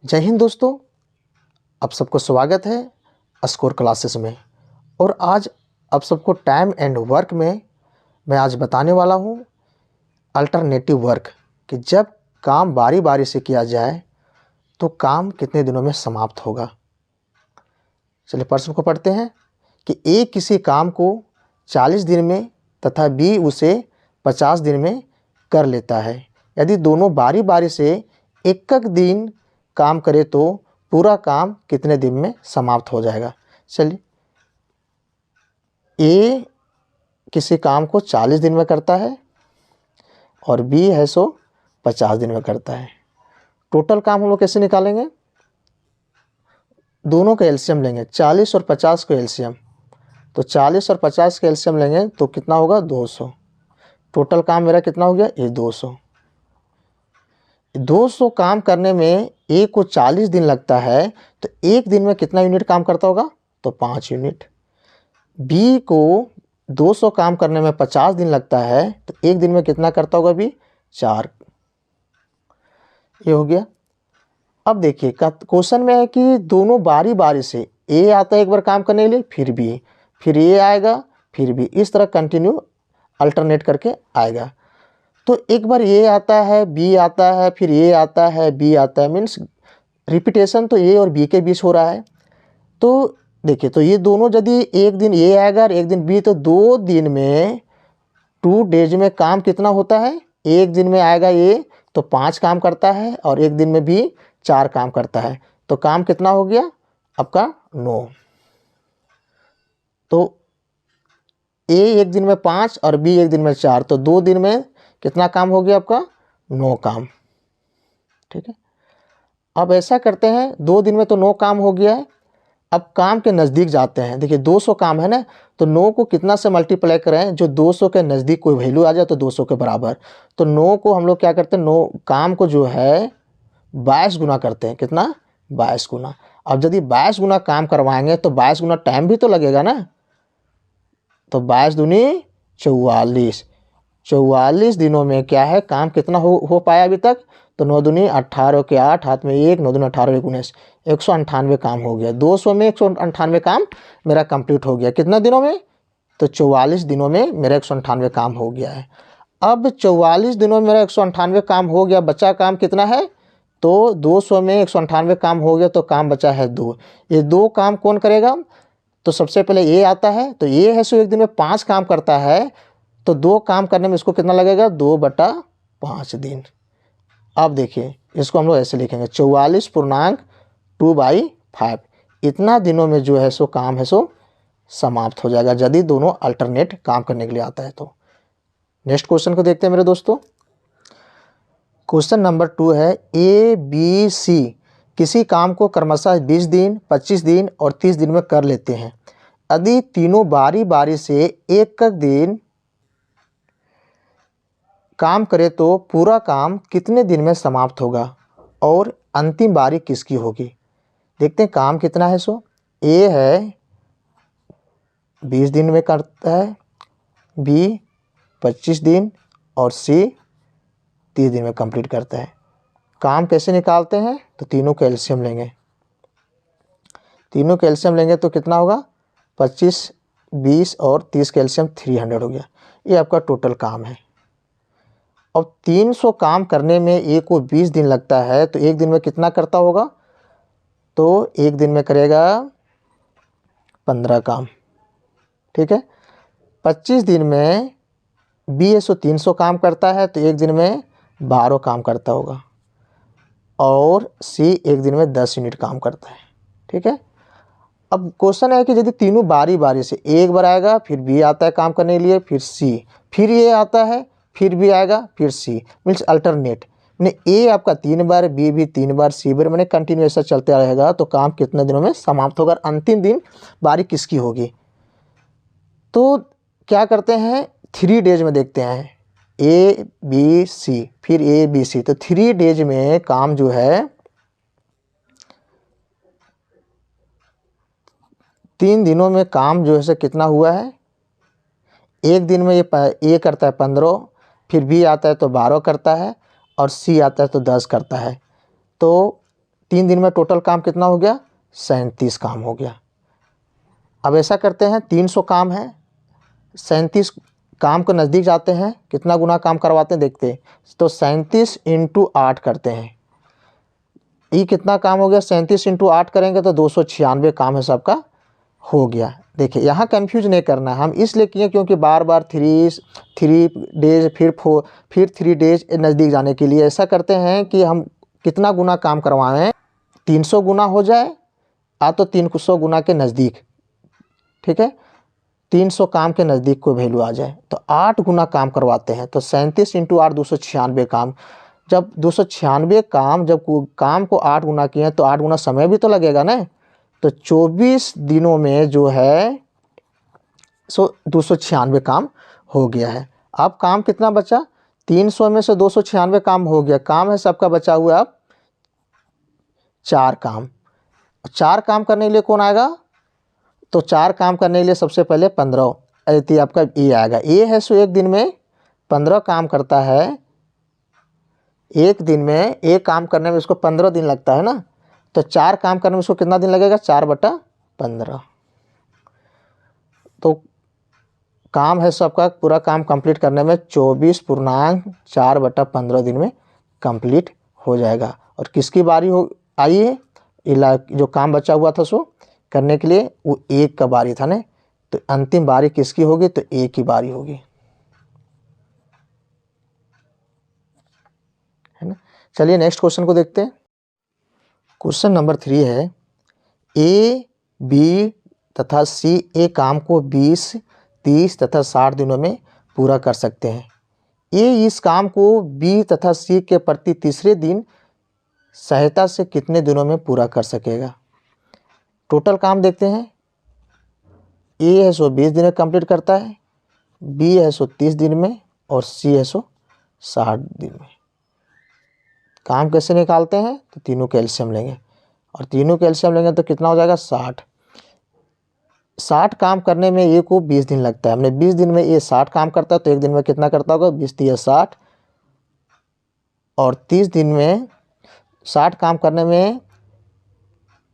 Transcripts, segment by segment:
जय हिंद दोस्तों, आप सबको स्वागत है स्कोर क्लासेस में। और आज आप सबको टाइम एंड वर्क में मैं आज बताने वाला हूँ अल्टरनेटिव वर्क कि जब काम बारी बारी से किया जाए तो काम कितने दिनों में समाप्त होगा। चलिए प्रश्न को पढ़ते हैं कि ए किसी काम को 40 दिन में तथा बी उसे 50 दिन में कर लेता है। यदि दोनों बारी बारी से एक दिन काम करे तो पूरा काम कितने दिन में समाप्त हो जाएगा। चलिए, ए किसी काम को 40 दिन में करता है और बी है सो 50 दिन में करता है। टोटल काम हम लोग कैसे निकालेंगे? दोनों का एलसीएम लेंगे, 40 और 50 को एलसीएम, तो 40 और 50 का एलसीएम लेंगे तो कितना होगा? 200। टोटल काम मेरा कितना हो गया? ये 200 काम करने में ए को 40 दिन लगता है तो एक दिन में कितना यूनिट काम करता होगा? तो 5 यूनिट। बी को 200 काम करने में 50 दिन लगता है तो एक दिन में कितना करता होगा बी? 4। ये हो गया। अब देखिए क्वेश्चन में है कि दोनों बारी बारी से ए आता है एक बार काम करने के लिए, फिर बी, फिर ए आएगा, फिर बी, इस तरह कंटिन्यू अल्टरनेट करके आएगा। तो एक बार ए आता है, बी आता है, फिर ए आता है, बी आता है, मीन्स रिपीटेशन तो ए और बी के बीच हो रहा है। तो देखिए, तो ये दोनों यदि एक दिन ए आएगा और एक दिन बी, तो 2 दिन में 2 डेज में काम कितना होता है? एक दिन में आएगा ए तो 5 काम करता है और एक दिन में बी 4 काम करता है, तो काम कितना हो गया आपका? 9। तो ए एक दिन में 5 और बी एक दिन में 4, तो 2 दिन में कितना काम हो गया आपका? 9 काम। ठीक है, अब ऐसा करते हैं, 2 दिन में तो 9 काम हो गया है। अब काम के नज़दीक जाते हैं। देखिए 200 काम है ना, तो 9 को कितना से मल्टीप्लाई करें जो 200 के नज़दीक कोई वैल्यू आ जाए तो 200 के बराबर। तो 9 को हम लोग क्या करते हैं? 9 काम को जो है 22 गुना करते हैं। कितना? 22 गुना। अब यदि 22 गुना काम करवाएंगे तो 22 गुना टाइम भी तो लगेगा ना, तो 22 दूनी 44। 44 दिनों में क्या है काम कितना हो पाया अभी तक? तो 9 दूनी 18 के 8, हाथ में 1, 9 दूनी 18, 19, 198 काम हो गया। 200 में 198 काम मेरा कंप्लीट हो गया। कितना दिनों में? तो 44 दिनों में मेरा 198 काम हो गया है। अब 44 दिनों में मेरा 198 काम हो गया, बचा काम कितना है? तो 200 में 198 काम हो गया तो काम बचा है 2। ये 2 काम कौन करेगा? तो सबसे पहले ए आता है, तो ए है सो एक दिन में 5 काम करता है, तो 2 काम करने में इसको कितना लगेगा? 2/5 दिन। अब देखिए इसको हम लोग ऐसे लिखेंगे, 44.2/5। इतना दिनों में जो है सो काम है सो समाप्त हो जाएगा यदि दोनों अल्टरनेट काम करने के लिए आता है तो। नेक्स्ट क्वेश्चन को देखते हैं मेरे दोस्तों। क्वेश्चन नंबर 2 है, ए बी सी किसी काम को क्रमशः 20 दिन, 25 दिन और 30 दिन में कर लेते हैं। यदि तीनों बारी बारी से एक दिन काम करे तो पूरा काम कितने दिन में समाप्त होगा और अंतिम बारी किसकी होगी? देखते हैं काम कितना है सो। ए है 20 दिन में करता है, बी 25 दिन और सी 30 दिन में कंप्लीट करता है। काम कैसे निकालते हैं? तो तीनों का एलसीएम लेंगे। तीनों का एलसीएम लेंगे तो कितना होगा? 25, 20 और 30 का एलसीएम 300 हो गया। ये आपका टोटल काम है। अब 300 काम करने में ए को 20 दिन लगता है तो एक दिन में कितना करता होगा? तो एक दिन में करेगा 15 काम। ठीक है, 25 दिन में बी है सो 300 काम करता है तो एक दिन में 12 काम करता होगा, और सी एक दिन में 10 यूनिट काम करता है। ठीक है, अब क्वेश्चन है कि यदि तीनों बारी बारी से, एक बार आएगा फिर बी आता है काम करने के लिए, फिर सी, फिर ये आता है, फिर भी आएगा, फिर सी, मीन्स अल्टरनेट। मैंने ए आपका 3 बार, बी भी 3 बार, सी बार, मैंने कंटिन्यू ऐसा चलते रहेगा तो काम कितने दिनों में समाप्त होगा, अंतिम दिन बारी किसकी होगी? तो क्या करते हैं, 3 डेज में देखते हैं, ए बी सी, फिर ए बी सी, तो 3 डेज में काम जो है 3 दिनों में काम जो है कितना हुआ है? एक दिन में ये ए करता है 15, फिर बी आता है तो 12 करता है, और सी आता है तो 10 करता है। तो 3 दिन में टोटल काम कितना हो गया, 37 काम हो गया। अब ऐसा करते हैं 300 काम है, 37 काम के नज़दीक जाते हैं, कितना गुना काम करवाते हैं देखते हैं। तो 37 × 8 करते हैं, ये कितना काम हो गया, 37 × 8 करेंगे तो 296 काम है सबका हो गया। देखिए यहाँ कंफ्यूज नहीं करना है, हम इसलिए किए क्योंकि बार बार 3 डेज फिर 3 डेज नज़दीक जाने के लिए ऐसा करते हैं कि हम कितना गुना काम करवाएं, 300 गुना हो जाए तो 300 गुना के नज़दीक, ठीक है, 300 काम के नज़दीक कोई वैल्यू आ जाए तो 8 गुना काम करवाते हैं। तो 37 × 8 296 काम। जब 296 काम, जब काम को 8 गुना किए तो 8 गुना समय भी तो लगेगा ना। तो 24 दिनों में जो है 296 काम हो गया है। अब काम कितना बचा, 300 में से 296 काम हो गया, काम है सबका बचा हुआ अब 4 काम। 4 काम करने के लिए कौन आएगा, तो 4 काम करने के लिए सबसे पहले 15 ऐती आपका ए आएगा। ए है सो एक दिन में 15 काम करता है, एक दिन में एक काम करने में इसको 15 दिन लगता है ना। तो 4 काम करने में इसको कितना दिन लगेगा, 4/15। तो काम है सबका पूरा काम कंप्लीट करने में 24.4/15 दिन में कंप्लीट हो जाएगा। और किसकी बारी हो आई है, जो काम बचा हुआ था सो करने के लिए वो एक का बारी था ना। तो अंतिम बारी किसकी होगी, तो एक की बारी होगी, है ना। चलिए नेक्स्ट क्वेश्चन को देखते हैं। क्वेश्चन नंबर 3 है, ए, बी तथा सी ए काम को 20, 30 तथा 60 दिनों में पूरा कर सकते हैं। ए इस काम को बी तथा सी के प्रति तीसरे दिन सहायता से कितने दिनों में पूरा कर सकेगा। टोटल काम देखते हैं, ए है सो 20 दिन में कंप्लीट करता है, बी है सो 30 दिन में और सी है सो 60 दिन में। काम कैसे निकालते हैं, तो तीनों का एलसीएम लेंगे और तीनों का एलसीएम लेंगे तो कितना हो जाएगा 60। 60 काम करने में ए को 20 दिन लगता है, हमने 20 दिन में ये 60 काम करता है तो एक दिन में कितना करता होगा, 20 × 60 और 30 दिन में 60 काम करने में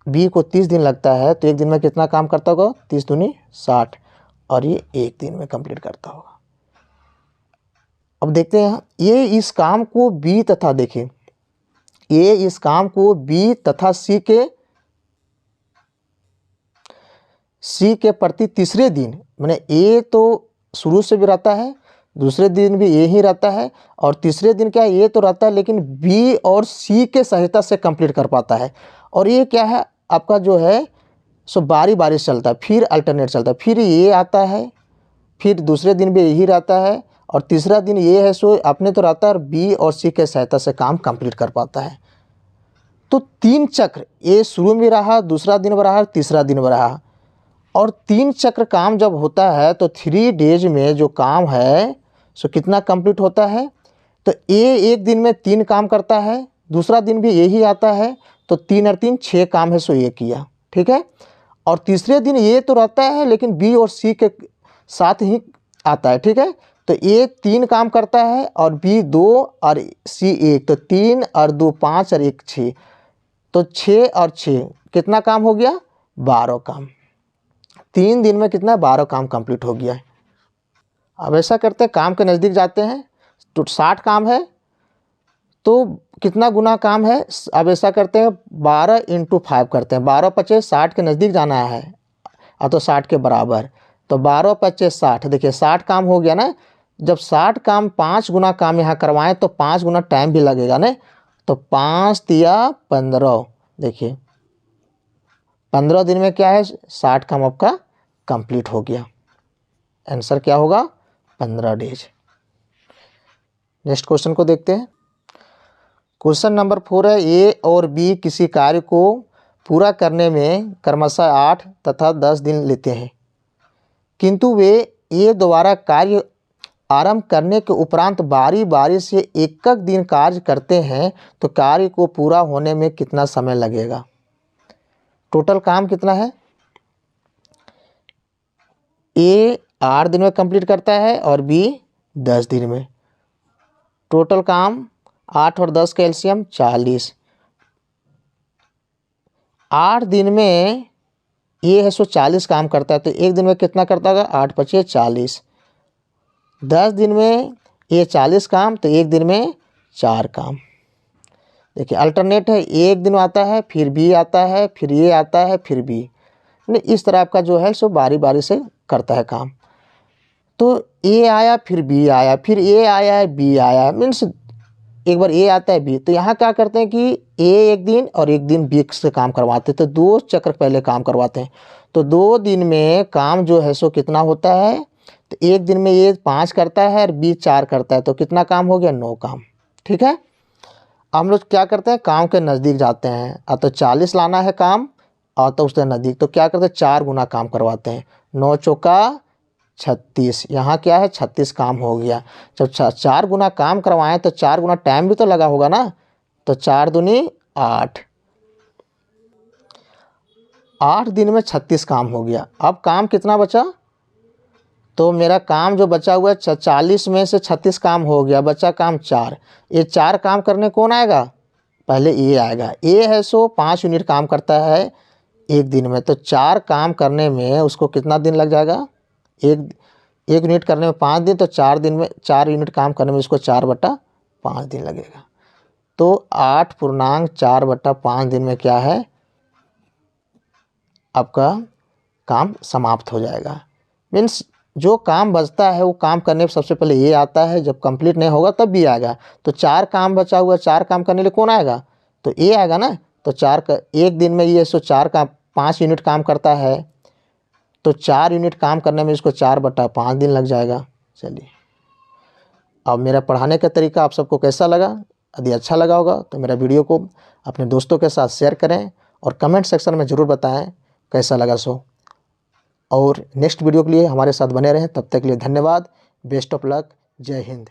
बी को 30 दिन लगता है तो एक दिन में कितना काम करता होगा, 30 दूनी 60 और ये एक दिन में कंप्लीट करता होगा। अब देखते हैं ये इस काम को बी तथा देखिए ये इस काम को बी तथा सी के प्रति तीसरे दिन, मैंने ए तो शुरू से भी रहता है, दूसरे दिन भी ए ही रहता है और तीसरे दिन क्या है ए तो रहता है, लेकिन बी और सी के सहायता से कंप्लीट कर पाता है। और ये क्या है आपका जो है सो बारी बारी से चलता है, फिर अल्टरनेट चलता है, फिर ये आता है, फिर दूसरे दिन भी यही रहता है और तीसरा दिन ये है सो अपने तो रहता है और बी और सी के सहायता से काम कंप्लीट कर पाता है। तो 3 चक्र, ये शुरू में रहा, दूसरा दिन में रहा, तीसरा दिन में रहा और 3 चक्र काम जब होता है तो 3 डेज में जो काम है सो कितना कंप्लीट होता है। तो ए एक दिन में 3 काम करता है, दूसरा दिन भी यही आता है तो 3 और 3 6 काम है सो ये किया, ठीक है। और तीसरे दिन ये तो रहता है लेकिन बी और सी के साथ ही आता है, ठीक है। तो ए 3 काम करता है और बी 2 और सी 1, तो 3 और 2 5 और 1 6, तो 6 और 6 कितना काम हो गया, 12 काम। 3 दिन में कितना 12 काम कंप्लीट हो गया है। अब ऐसा करते हैं काम के नज़दीक जाते हैं, तो 60 काम है तो कितना गुना काम है। अब ऐसा करते हैं 12 × 5 करते हैं, 12 × 5 60 के नज़दीक जाना है तो 60 के बराबर, तो 12 × 5 60। देखिए 60 काम हो गया ना, जब 60 काम 5 गुना काम यहाँ करवाएं तो 5 गुना टाइम भी लगेगा ना। तो 5 × 15, देखिए 15 दिन में क्या है 60 काम आपका कंप्लीट हो गया। आंसर क्या होगा, 15 डेज। नेक्स्ट क्वेश्चन को देखते हैं। क्वेश्चन नंबर 4 है, ए और बी किसी कार्य को पूरा करने में क्रमशः 8 तथा 10 दिन लेते हैं, किंतु वे ए द्वारा कार्य आरंभ करने के उपरांत बारी बारी से एक दिन कार्य करते हैं तो कार्य को पूरा होने में कितना समय लगेगा। टोटल काम कितना है, ए 8 दिन में कंप्लीट करता है और बी 10 दिन में। टोटल काम 8 और 10 का एलसीएम 40, 8 दिन में ये है सो 40 काम करता है, तो एक दिन में कितना करता होगा, 8 पचे 40। 10 दिन में ये 40 काम, तो एक दिन में 4 काम। देखिए अल्टरनेट है, एक दिन आता है फिर बी आता है, फिर ये आता है, फिर बी, इस तरह आपका जो है सो बारी बारी से करता है काम। तो ए आया फिर बी आया, फिर ए आया है बी आया, मीन्स एक बार ए आता है बी, तो यहाँ क्या करते हैं कि ए एक दिन और एक दिन बी से काम करवाते हैं, तो 2 चक्र पहले काम करवाते हैं। तो 2 दिन में काम जो है सो कितना होता है, तो एक दिन में ए 5 करता है और बी 4 करता है, तो कितना काम हो गया, 9 काम। ठीक है, हम लोग क्या करते हैं, काम के नज़दीक जाते हैं, तो 40 लाना है काम और तो उसके नज़दीक, तो क्या करते हैं, 4 गुना काम करवाते हैं। 9 चौका 36, यहाँ क्या है 36 काम हो गया। जब 4 गुना काम करवाएं तो 4 गुना टाइम भी तो लगा होगा ना, तो 4 दूनी 8, 8 दिन में 36 काम हो गया। अब काम कितना बचा, तो मेरा काम जो बचा हुआ है 40 में से 36 काम हो गया, बचा काम 4। ये 4 काम करने कौन आएगा, पहले ए आएगा। ए है सो 5 यूनिट काम करता है एक दिन में, तो 4 काम करने में उसको कितना दिन लग जाएगा, एक यूनिट करने में 5 दिन, तो 4 दिन में 4 यूनिट काम करने में इसको 4/5 दिन लगेगा। तो 8.4/5 दिन में क्या है, आपका काम समाप्त हो जाएगा। मीन्स जो काम बचता है वो काम करने में सबसे पहले ये आता है, जब कंप्लीट नहीं होगा तब भी आएगा। तो 4 काम बचा हुआ, 4 काम करने के लिए कौन आएगा, तो ए आएगा ना। तो 4 का एक दिन में ये सो 4 का 5 यूनिट काम करता है, तो 4 यूनिट काम करने में इसको 4/5 दिन लग जाएगा। चलिए, अब मेरा पढ़ाने का तरीका आप सबको कैसा लगा, यदि अच्छा लगा होगा तो मेरा वीडियो को अपने दोस्तों के साथ शेयर करें और कमेंट सेक्शन में ज़रूर बताएं कैसा लगा सो। और नेक्स्ट वीडियो के लिए हमारे साथ बने रहें, तब तक के लिए धन्यवाद, बेस्ट ऑफ लक, जय हिंद।